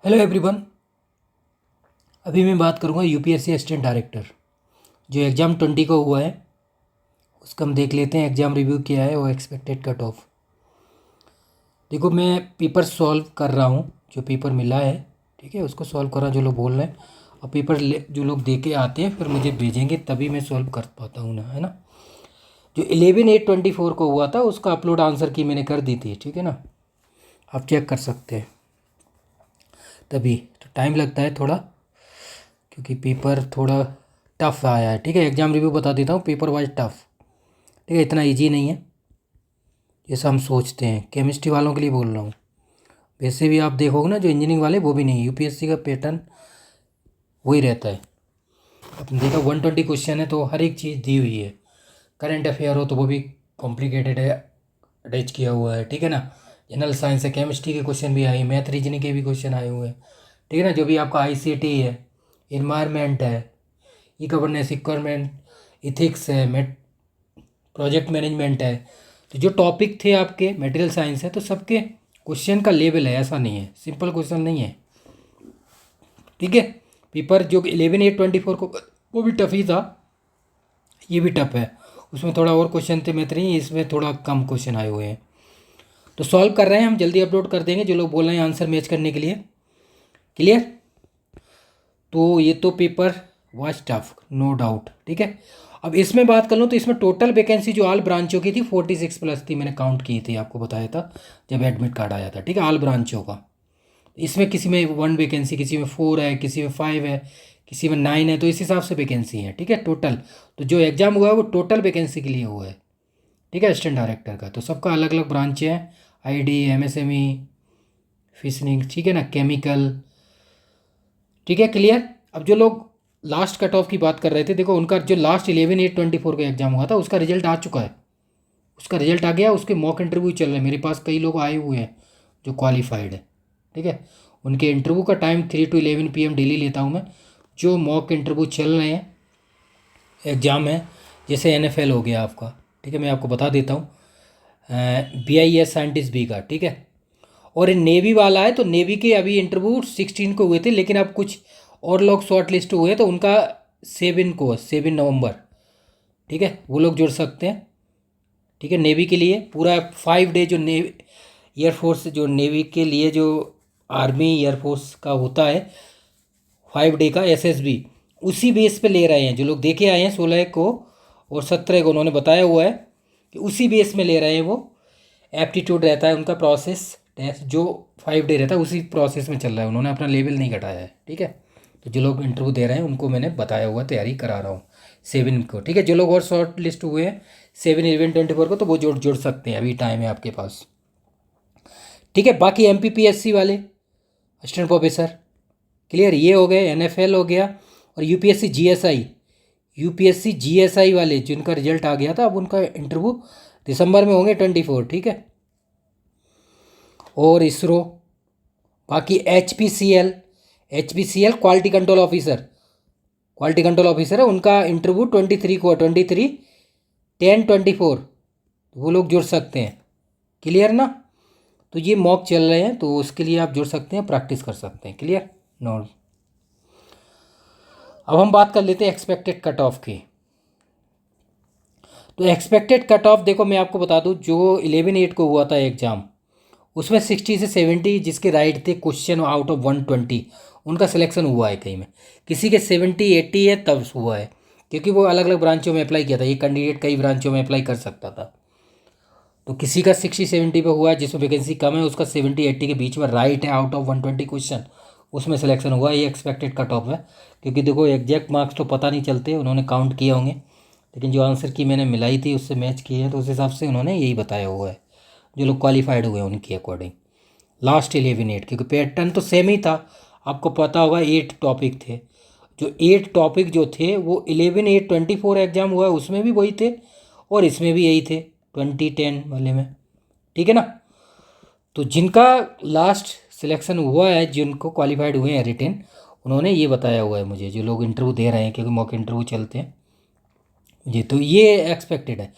Hello everyone. अभी मैं बात करूंगा यूपीएससी असिस्टेंट डायरेक्टर जो एग्ज़ाम 20 को हुआ है उसका हम देख लेते हैं। एग्ज़ाम रिव्यू क्या है और एक्सपेक्टेड कट ऑफ। देखो, मैं पेपर सॉल्व कर रहा हूँ, जो पेपर मिला है ठीक है उसको सॉल्व कर रहा हूँ, जो लोग बोल रहे हैं। और पेपर जो लोग दे के आते हैं फिर मुझे भेजेंगे तभी मैं सॉल्व कर पाता हूँ ना, है ना। जो 11/8/24 को हुआ था उसका अपलोड आंसर की मैंने कर दी थी, ठीक है ना। आप चेक कर सकते हैं। तभी तो टाइम लगता है थोड़ा, क्योंकि पेपर थोड़ा टफ आया है, ठीक है। एग्ज़ाम रिव्यू बता देता हूँ, पेपर वाइज टफ, ठीक है, इतना इजी नहीं है जैसा हम सोचते हैं। केमिस्ट्री वालों के लिए बोल रहा हूँ। वैसे भी आप देखोगे ना, जो इंजीनियरिंग वाले वो भी नहीं, यूपीएससी का पैटर्न वही रहता है। आपने देखा 120 क्वेश्चन है तो हर एक चीज़ दी हुई है। करंट अफेयर हो तो वो भी कॉम्प्लिकेटेड है, अटैच किया हुआ है, ठीक है ना। जनरल साइंस है, केमिस्ट्री के क्वेश्चन भी आए, मैथ रीजनिंग के भी क्वेश्चन आए हुए हैं, ठीक है ना। जो भी आपका आईसीटी है, इन्वायरमेंट है, ई गवर्नेंस, रिक्वायरमेंट, इथिक्स है, प्रोजेक्ट मैनेजमेंट है। तो जो टॉपिक थे आपके मटेरियल साइंस है, तो सबके क्वेश्चन का लेवल है, ऐसा नहीं है, सिंपल क्वेश्चन नहीं है, ठीक है। पेपर जो 11/8/24 को वो भी टफ ही था, ये भी टफ है। उसमें थोड़ा और क्वेश्चन थे मैथ नहीं, इसमें थोड़ा कम क्वेश्चन आए हुए हैं। तो सॉल्व कर रहे हैं हम, जल्दी अपलोड कर देंगे जो लोग बोल रहे हैं आंसर मैच करने के लिए। क्लियर। तो ये तो paper was tough, no doubt, ठीक है। अब इसमें बात कर लूँ तो इसमें टोटल वैकेंसी जो ऑल ब्रांचों की थी 46 प्लस थी, मैंने काउंट की थी, आपको बताया था जब एडमिट कार्ड आया था, ठीक है, ऑल ब्रांचों का। इसमें किसी में 1 वैकेंसी, किसी में 4 है, किसी में 5 है, किसी में 9 है, तो इस हिसाब से वैकेंसी है, ठीक है टोटल। तो जो एग्ज़ाम हुआ है वो टोटल वैकेंसी के लिए हुआ है, ठीक है, असिस्टेंट डायरेक्टर का। तो सबका अलग अलग ब्रांच है, आईडी, एमएसएमई, फिशनिंग, ठीक है ना, केमिकल, ठीक है। क्लियर। अब जो लोग लास्ट कट ऑफ की बात कर रहे थे, देखो उनका जो लास्ट 11/8/24 का एग्जाम हुआ था उसका रिजल्ट आ चुका है। उसका रिजल्ट आ गया, उसके मॉक इंटरव्यू चल रहे हैं। मेरे पास कई लोग आए हुए हैं जो क्वालिफाइड है, ठीक है। उनके इंटरव्यू का टाइम 3 to 11 PM डेली लेता हूँ मैं। जो मॉक इंटरव्यू चल रहे हैं, एग्ज़ाम है, जैसे NFL हो गया आपका, ठीक है, मैं आपको बता देता हूँ। BIS साइंटिस्ट बी का, ठीक है। और नेवी वाला है तो नेवी के अभी इंटरव्यू 16 को हुए थे, लेकिन अब कुछ और लोग शॉर्ट लिस्ट हुए तो उनका 7 नवंबर, ठीक है, वो लोग जुड़ सकते हैं, ठीक है। नेवी के लिए पूरा 5 डे जो नेवी एयरफोर्स, जो नेवी के लिए जो आर्मी एयरफोर्स का होता है 5 डे का SSB, उसी बेस पे ले रहे हैं। जो लोग देखे आए हैं 16 को और 17 को, उन्होंने बताया हुआ है कि उसी बेस में ले रहे हैं वो। एप्टीट्यूड रहता है उनका, प्रोसेस टेस्ट जो 5 डे रहता है उसी प्रोसेस में चल रहा है, उन्होंने अपना लेवल नहीं घटाया है, ठीक है। तो जो लोग इंटरव्यू दे रहे हैं उनको मैंने बताया हुआ, तैयारी करा रहा हूँ 7 को, ठीक है। जो लोग और शॉर्ट लिस्ट हुए हैं 7/11/24 को, तो वो जुड़ सकते हैं, अभी टाइम है आपके पास, ठीक है। बाकी MPPSC वाले असिस्टेंट प्रोफेसर, क्लियर, ये हो गए। NFL हो गया। और यूपीएससी जीएसआई वाले जिनका रिजल्ट आ गया था, अब उनका इंटरव्यू दिसंबर में होंगे 24, ठीक है। और इसरो, बाकी H P C L quality control officer है, उनका इंटरव्यू 23 को, 23/10/24, वो लोग जुड़ सकते हैं, क्लियर ना। तो ये मॉक चल रहे हैं तो उसके लिए आप जुड़ सकते हैं, प्रैक्टिस कर सकते हैं, क्लियर। नो। अब हम बात कर लेते हैं एक्सपेक्टेड कट ऑफ की। तो एक्सपेक्टेड कट ऑफ देखो, मैं आपको बता दूं, जो 11/8 को हुआ था एग्ज़ाम, उसमें 60 से 70 जिसके राइट थे क्वेश्चन आउट ऑफ 120, उनका सिलेक्शन हुआ है कहीं में। किसी के 70-80 है तब हुआ है, क्योंकि वो अलग अलग ब्रांचों में अप्लाई किया था, ये कैंडिडेट कई ब्रांचों में अप्लाई कर सकता था। तो किसी का 60-70 पे हुआ है, जिसमें वैकेंसी कम है उसका 70-80 के बीच में राइट है आउट ऑफ 120 क्वेश्चन, उसमें सिलेक्शन हुआ। ये एक्सपेक्टेड कट ऑफ है, क्योंकि देखो एग्जैक्ट मार्क्स तो पता नहीं चलते, उन्होंने काउंट किए होंगे, लेकिन जो आंसर की मैंने मिलाई थी उससे मैच किए हैं, तो उस हिसाब से उन्होंने यही बताया हुआ है, जो लोग क्वालिफाइड हुए हैं उनके अकॉर्डिंग। लास्ट 11/8, क्योंकि पैटर्न तो सेम ही था, आपको पता होगा 8 टॉपिक थे। जो 8 टॉपिक जो थे वो 11/8/24 एग्ज़ाम हुआ है उसमें भी वही थे, और इसमें भी यही थे 2010 वाले में, ठीक है ना। तो जिनका लास्ट सिलेक्शन हुआ है, जिनको क्वालिफाइड हुए हैं रिटेन, उन्होंने ये बताया हुआ है मुझे, जो लोग इंटरव्यू दे रहे हैं, क्योंकि मॉक इंटरव्यू चलते हैं जी, तो ये एक्सपेक्टेड है।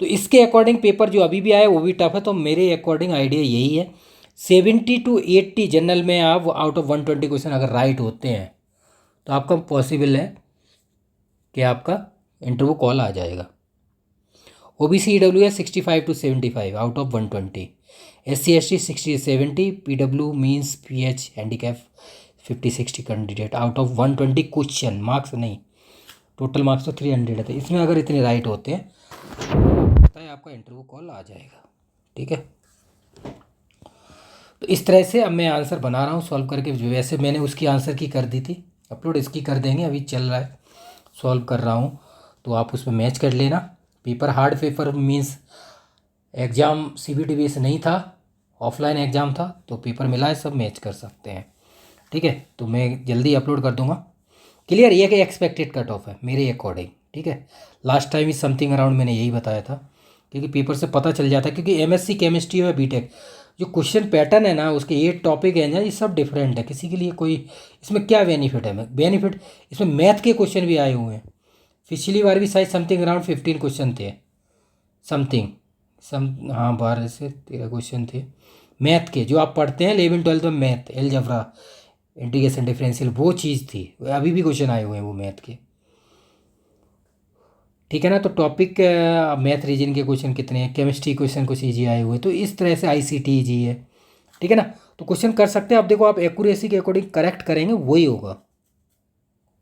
तो इसके अकॉर्डिंग पेपर जो अभी भी आया वो भी टफ है, तो मेरे अकॉर्डिंग आइडिया यही है 70 to 80 जनरल में आप आउट ऑफ 120 क्वेश्चन अगर राइट होते हैं तो आपका पॉसिबल है कि आपका इंटरव्यू कॉल आ जाएगा। OBC EW S 65 to 75 out of 120, SC ST 60-70, PW means PH handicap 50-60 candidate out of 120 question, marks नहीं, टोटल मार्क्स तो 300 है। तो इसमें अगर इतने राइट होते हैं पता है आपका इंटरव्यू कॉल आ जाएगा। ठीक है, तो इस तरह से अब मैं आंसर बना रहा हूँ सॉल्व करके। वैसे मैंने उसकी आंसर की कर दी थी, अपलोड इसकी कर देंगे, अभी चल रहा है सॉल्व कर रहा हूँ, तो आप उसमें मैच कर लेना। Paper hard paper means exam CBT base नहीं था, ऑफलाइन एग्ज़ाम था, तो पेपर मिला है, सब मैच कर सकते हैं। ठीक है, तो मैं जल्दी अपलोड कर दूंगा। क्लियर, ये कि एक्सपेक्टेड कट ऑफ है मेरे अकॉर्डिंग। ठीक है, लास्ट टाइम ही समथिंग अराउंड मैंने यही बताया था, क्योंकि पेपर से पता चल जाता है, क्योंकि MSc केमिस्ट्री और बीटेक जो क्वेश्चन पैटर्न है ना, उसके 8 टॉपिक हैं ना, ये सब डिफरेंट है। किसी के लिए कोई इसमें क्या बेनिफिट है, बेनिफिट इसमें मैथ के क्वेश्चन भी आए हुए हैं। पिछली बार भी शायद समथिंग अराउंड 15 क्वेश्चन थे, समथिंग हाँ 12 से 13 क्वेश्चन थे मैथ के, जो आप पढ़ते हैं 11-12 में मैथ, एलजेब्रा, इंटीग्रेशन, डिफरेंशियल, वो चीज़ थी। अभी भी क्वेश्चन आए हुए हैं वो मैथ के। ठीक है ना, तो टॉपिक मैथ रीजन के क्वेश्चन कितने हैं, केमिस्ट्री क्वेश्चन कुछ ईजी आए हुए, तो इस तरह से ICT ईजी है। ठीक है ना, तो क्वेश्चन कर सकते हैं। अब देखो, आप एक्यूरेसी के अकॉर्डिंग करेक्ट करेंगे वही होगा।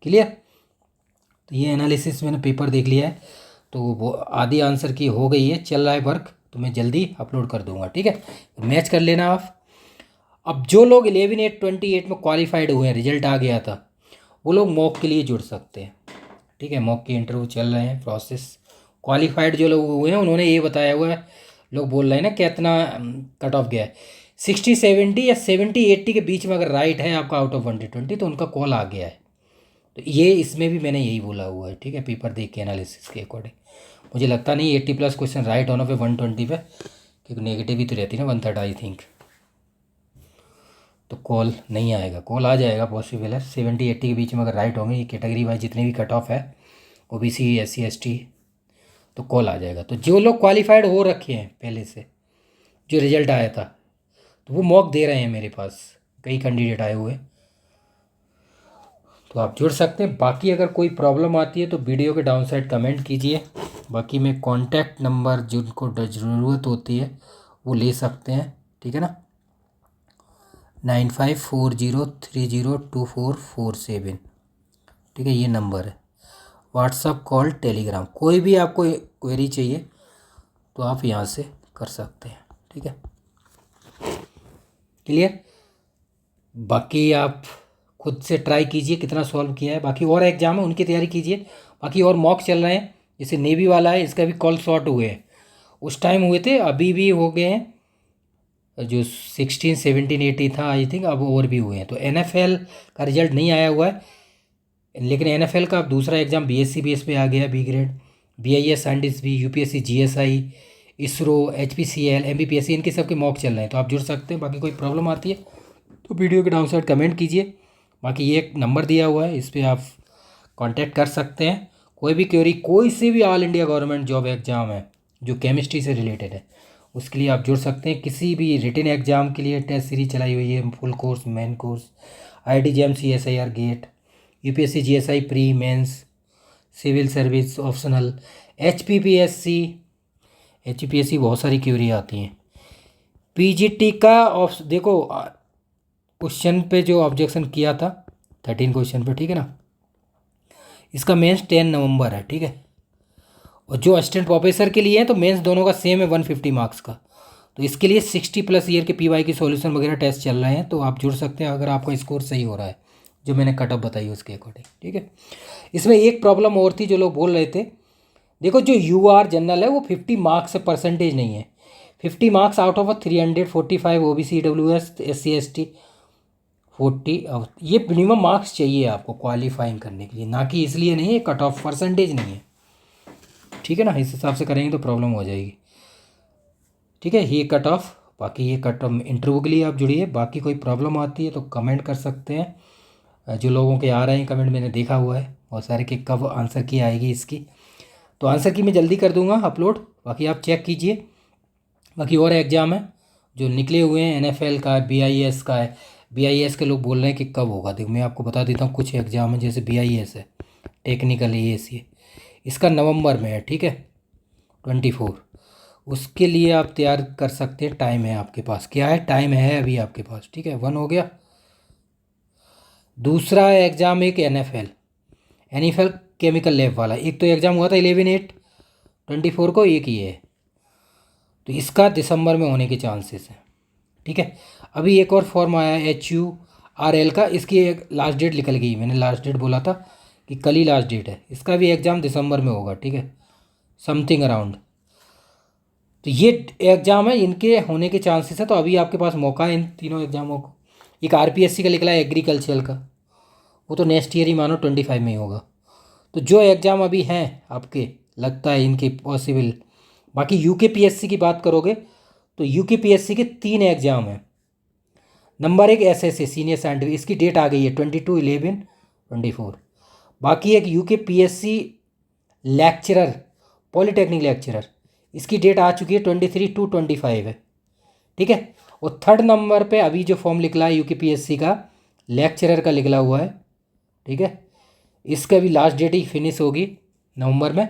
क्लियर, तो ये एनालिसिस मैंने पेपर देख लिया है, तो वो आधी आंसर की हो गई है, चल रहा है वर्क, तो मैं जल्दी अपलोड कर दूंगा। ठीक है, मैच कर लेना आप। अब जो लोग 11/8/28 में क्वालिफाइड हुए हैं, रिजल्ट आ गया था, वो लोग मॉक के लिए जुड़ सकते हैं। ठीक है, मॉक के इंटरव्यू चल रहे हैं, प्रोसेस। क्वालिफाइड जो लोग हुए हैं उन्होंने ये बताया हुआ है, लोग बोल रहे हैं ना कितना कट ऑफ गया है, 60-70 या 70-80 के बीच में अगर राइट है आपका आउट ऑफ 120 तो उनका कॉल आ गया है। तो ये इसमें भी मैंने यही बोला हुआ है। ठीक है, पेपर देख के एनालिसिस के अकॉर्डिंग मुझे लगता नहीं 80+ क्वेश्चन राइट होने पे 120 पे, क्योंकि नेगेटिव ही तो रहती है ना 1/3 आई थिंक, तो कॉल नहीं आएगा। कॉल आ जाएगा, पॉसिबल है 70-80 के बीच में अगर राइट होंगे, ये कैटेगरी वाइज जितने भी कट ऑफ है, OBC SC ST, तो कॉल आ जाएगा। तो जो लोग क्वालिफाइड हो रखे हैं पहले से, जो रिजल्ट आया था, तो वो मॉक दे रहे हैं, मेरे पास कई कैंडिडेट आए हुए, तो आप जुड़ सकते हैं। बाकी अगर कोई प्रॉब्लम आती है तो वीडियो के डाउन साइड कमेंट कीजिए। बाकी मैं कॉन्टैक्ट नंबर जिनको ज़रूरत होती है वो ले सकते हैं। ठीक है ना, 9540302447। ठीक है, ये नंबर है। व्हाट्सअप, कॉल, टेलीग्राम, कोई भी आपको क्वेरी चाहिए तो आप यहाँ से कर सकते हैं। ठीक है, क्लियर। बाकी आप खुद से ट्राई कीजिए कितना सॉल्व किया है। बाकी और एग्जाम है उनकी तैयारी कीजिए। बाकी और मॉक चल रहे हैं, जैसे नेवी वाला है, इसका भी कॉल शॉर्ट हुए हैं, उस टाइम हुए थे, अभी भी हो गए हैं, जो 16, 17, 18 था आई थिंक, अब और भी हुए हैं। तो NFL का रिजल्ट नहीं आया हुआ है, लेकिन NFL का दूसरा एग्ज़ाम BSc बेस पे आ गया, B ग्रेड, BIS साइंटिस्ट भी, UPSC GSI, ISRO, HPCL, MBPSC, इनके सबके मॉक चल रहे हैं, तो आप जुड़ सकते हैं। बाकी कोई प्रॉब्लम आती है तो वीडियो के डाउन साइड कमेंट कीजिए। बाकी ये एक नंबर दिया हुआ है, इस पर आप कांटेक्ट कर सकते हैं। कोई भी क्वेरी, कोई से भी all India government job exam है जो केमिस्ट्री से रिलेटेड है, उसके लिए आप जुड़ सकते हैं। किसी भी रिटन एग्ज़ाम के लिए टेस्ट सीरीज चलाई हुई है, full course, main course, IIT JAM CSIR GATE, UPSC GSI pre mains, civil service optional, HPPSC बहुत सारी क्वेरी आती हैं। PGT का देखो क्वेश्चन पे जो ऑब्जेक्शन किया था 13 क्वेश्चन पे, ठीक है ना, इसका मेंस 10 नवंबर है। ठीक है, और जो असिस्टेंट प्रोफेसर के लिए है तो मेंस दोनों का सेम है 150 मार्क्स का। तो इसके लिए 60+ ईयर के PY की सॉल्यूशन वगैरह टेस्ट चल रहे हैं, तो आप जुड़ सकते हैं अगर आपका स्कोर सही हो रहा है, जो मैंने कट ऑफ बताई उसके अकॉर्डिंग। ठीक है, इसमें एक प्रॉब्लम और थी, जो लोग बोल रहे थे, देखो जो UR जनरल है वो 50 मार्क्स से परसेंटेज नहीं है, 50 marks out of 345 OBC EWS SC ST 40, ये मिनिमम मार्क्स चाहिए आपको क्वालिफाइंग करने के लिए, ना कि इसलिए नहीं है, कट ऑफ परसेंटेज नहीं है। ठीक है ना, इस हिसाब से करेंगे तो प्रॉब्लम हो जाएगी। ठीक है, ये कट ऑफ, बाकी ये कट ऑफ इंटरव्यू के लिए आप जुड़िए। बाकी कोई प्रॉब्लम आती है तो कमेंट कर सकते हैं। जो लोगों के आ रहे हैं कमेंट, मैंने देखा हुआ है बहुत सारे, कि कब आंसर की आएगी इसकी, तो आंसर की मैं जल्दी कर दूंगा अपलोड। बाकी आप चेक कीजिए। बाकी और एग्ज़ाम है, जो निकले हुए हैं NFL का है, BIS का है। BIS के लोग बोल रहे हैं कि कब होगा, देखो मैं आपको बता देता हूँ कुछ एग्ज़ाम है, जैसे BIS है, टेक्निकल ASA, इसका नवंबर में है, ठीक है, 24। उसके लिए आप तैयार कर सकते हैं, टाइम है आपके पास, क्या है, टाइम है अभी आपके पास, ठीक है, 1 हो गया। दूसरा एग्ज़ाम एक NFL केमिकल लैब वाला, एक तो एग्ज़ाम हुआ था 11/8/24 को, एक ये है, तो इसका दिसंबर में होने के चांसेस हैं, ठीक है। अभी एक और फॉर्म आया है HURL का, इसकी एक लास्ट डेट निकल गई, मैंने लास्ट डेट बोला था कि कल ही लास्ट डेट है, इसका भी एग्ज़ाम दिसंबर में होगा, ठीक है, समथिंग अराउंड। तो ये एग्ज़ाम है, इनके होने के चांसेस है, तो अभी आपके पास मौका है इन तीनों एग्ज़ामों को। एक RPSC का निकला है एग्रीकल्चरल का, वो तो नेक्स्ट ईयर ही मानो 25 में ही होगा। तो जो एग्ज़ाम अभी हैं आपके, लगता है इनके पॉसिबल। बाकी UKPSC की बात करोगे तो UKPSC के 3 एग्ज़ाम हैं। नंबर 1 SSA सीनियर साइंटिफिक, इसकी डेट आ गई है 22/11/24। बाकी एक UKPSC लेक्चरर, पॉलीटेक्निक लेक्चरर, इसकी डेट आ चुकी है 23/2/25 है, ठीक है। और थर्ड नंबर पे अभी जो फॉर्म निकला है UKPSC का लेक्चरर का निकला हुआ है, ठीक है, इसका भी लास्ट डेट ही फिनिश होगी नवंबर में,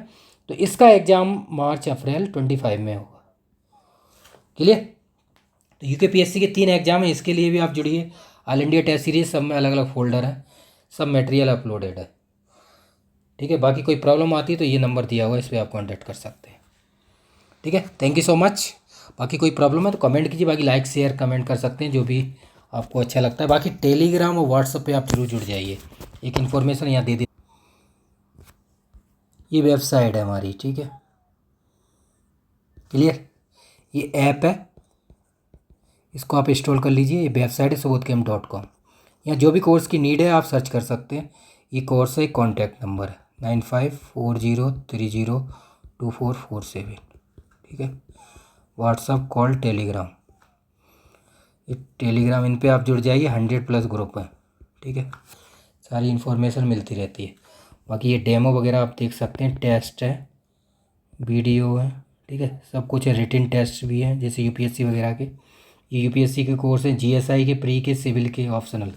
तो इसका एग्ज़ाम मार्च अप्रैल 25 में होगा, क्लियर। तो UKPSC के 3 एग्ज़ाम है, इसके लिए भी आप जुड़िए। ऑल इंडिया टेस्ट सीरीज सब में अलग अलग फोल्डर है, सब मटेरियल अपलोडेड है, ठीक है। बाकी कोई प्रॉब्लम आती है तो ये नंबर दिया हुआ है, इस पर आप कॉन्टैक्ट कर सकते हैं, ठीक है। Thank you so much. बाकी कोई प्रॉब्लम है तो कमेंट कीजिए, बाकी लाइक शेयर कमेंट कर सकते हैं जो भी आपको अच्छा लगता है। बाकी टेलीग्राम और व्हाट्सएप पे आप जरूर जुड़ जाइए, एक इन्फॉर्मेशन यहाँ दे दी, ये वेबसाइट है हमारी, ठीक है, क्लियर। ये ऐप है, इसको आप इंस्टॉल कर लीजिए, ये वेबसाइट है subodhcamp.com। यहाँ जो भी कोर्स की नीड है आप सर्च कर सकते हैं। ये कोर्स है, कॉन्टैक्ट नंबर है 9540302447, ठीक है। व्हाट्सअप, कॉल, टेलीग्राम, ये टेलीग्राम, इन पे आप जुड़ जाइए, 100+ ग्रुप है, ठीक है, सारी इन्फॉर्मेशन मिलती रहती है। बाकी ये डेमो वगैरह आप देख सकते हैं, टेस्ट है, वीडियो है, ठीक है, सब कुछ है, रिटन टेस्ट भी है जैसे UPSC वगैरह के। ये UPSC के कोर्स हैं, GSI के, प्री के, सिविल के, ऑप्शनल,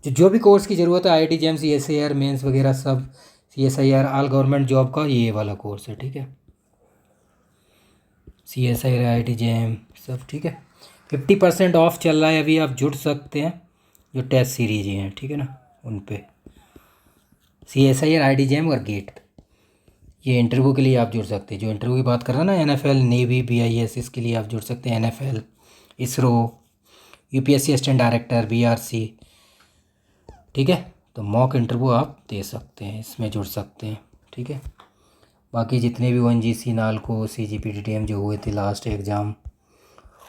जो भी कोर्स की ज़रूरत है, IIT JAM CSIR मेंस वगैरह सब, CSIR ऑल गवर्नमेंट जॉब का ये वाला कोर्स है, ठीक है, CSIR IIT JAM सब, ठीक है। 50% ऑफ चल रहा है अभी, आप जुड़ सकते हैं, जो टेस्ट सीरीज हैं, ठीक है ना, उन पे CSIR IIT JAM और गेट, ये इंटरव्यू के लिए आप जुड़ सकते हैं। जो इंटरव्यू की बात कर रहा है ना, NFL, नेवी, BIS, इसके लिए आप जुड़ सकते हैं। NFL, ISRO, UPSC assistant director, BRC, ठीक है, तो मॉक इंटरव्यू आप दे सकते हैं, इसमें जुड़ सकते हैं, ठीक है। बाकी जितने भी ONGC, नालको, CGP, DTM जो हुए थे लास्ट एग्ज़ाम,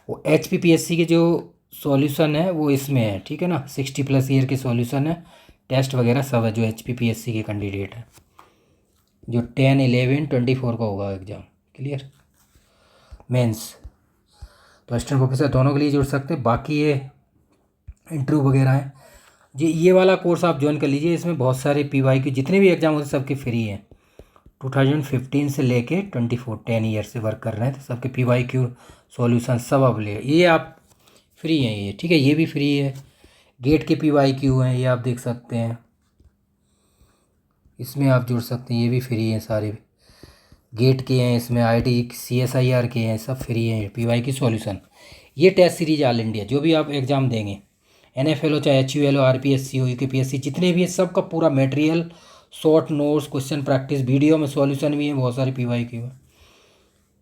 वो HPPSC के जो सॉल्यूशन है वो इसमें है, ठीक है ना, 60+ ईयर के सॉल्यूशन है, टेस्ट वगैरह सब है जो HPPSC के कैंडिडेट हैं, जो 10/11/24 का होगा एग्ज़ाम, क्लियर, मेंस। तो असिस्टेंट प्रोफेसर दोनों के लिए जुड़ सकते हैं। बाकी ये इंटरव्यू वगैरह है जी, ये वाला कोर्स आप ज्वाइन कर लीजिए, इसमें बहुत सारे PYQ जितने भी एग्ज़ाम होते हैं सबके फ्री हैं। 2015 से लेके 24 10 ईयर से वर्क कर रहे हैं, तो सबके PYQ सॉल्यूशन सब आप ले, ये आप फ्री हैं ये, ठीक है, ये भी फ्री है। गेट के PYQ हैं, ये आप देख सकते हैं, इसमें आप जुड़ सकते हैं, ये भी फ्री हैं सारे, गेट के हैं, इसमें IIT CSIR के हैं, सब फ्री हैं PYQ सॉल्यूशन। ये टेस्ट सीरीज ऑल इंडिया जो भी आप एग्ज़ाम देंगे, NFL हो चाहे HUL हो, RPSC हो, UKPSC, जितने भी है सबका पूरा material, short notes, question practice, video में सॉल्यूशन भी है, बहुत सारे PYQ है,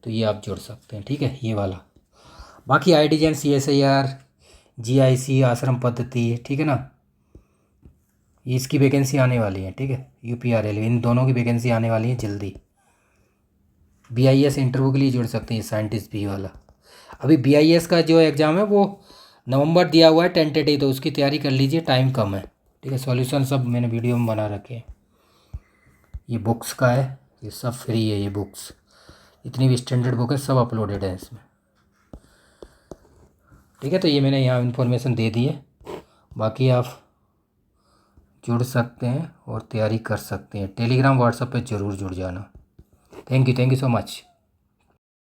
तो ये आप जुड़ सकते हैं, ठीक है, ये वाला। बाकी IIT JAM CSIR GIC आश्रम पद्धति, ठीक है ना, ये इसकी वैकेंसी आने वाली है, ठीक है, UPRL, इन दोनों की वैकेंसी आने वाली है जल्दी। BIS इंटरव्यू के लिए जुड़ सकते हैं, साइंटिस्ट भी वाला। अभी BIS का जो एग्ज़ाम है वो नवंबर दिया हुआ है टेंटेटिव, तो उसकी तैयारी कर लीजिए, टाइम कम है, ठीक है। सॉल्यूशन सब मैंने वीडियो में बना रखे हैं। ये बुक्स का है, ये सब फ्री है, ये बुक्स इतनी भी स्टैंडर्ड बुक है, सब अपलोडेड है इसमें, ठीक है। तो ये मैंने यहाँ इन्फॉर्मेशन दे दी है, बाकी आप जुड़ सकते हैं और तैयारी कर सकते हैं। टेलीग्राम व्हाट्सएप पे ज़रूर जुड़ जाना। Thank you so much.